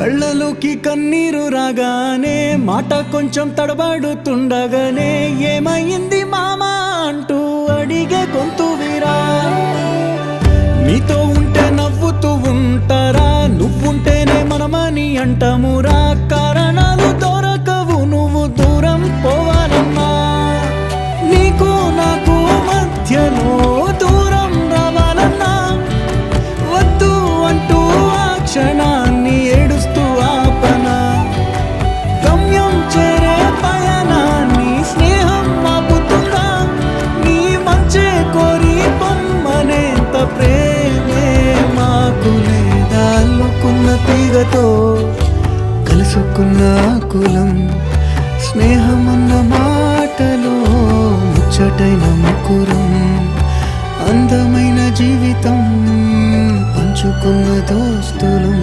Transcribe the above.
కళ్ళలోకి కన్నీరు రాగానే మాట కొంచెం తడబడుతుండగానే ఏమైంది మామా అంటూ అడిగే గొంతు వీరా. నీతో ఉంటే నవ్వుతూ ఉంటారా, నువ్వుంటేనే మనమని అంటామురా. కారణాలు దొరకవు నువ్వు దూరం పోవాలన్నా, నీకు నాకు మధ్యలో దూరం రావాలన్నా. వద్దు అంటూ ఆ క్షణాన్ని ఏడుస్తూ ఆపనా. గమ్యం చేరే పయనాన్ని స్నేహం ఆపుతుందా. నీ మంచే కోరి పొమ్మనేంత ప్రేమే మాకు లేదా. అల్లుకున్న తీగతో కలుసుకున్న కులం, స్నేహమన్న మాటలో ముచ్చటైన ముకురం. అందమైన జీవితం పంచుకున్న దోస్తులం.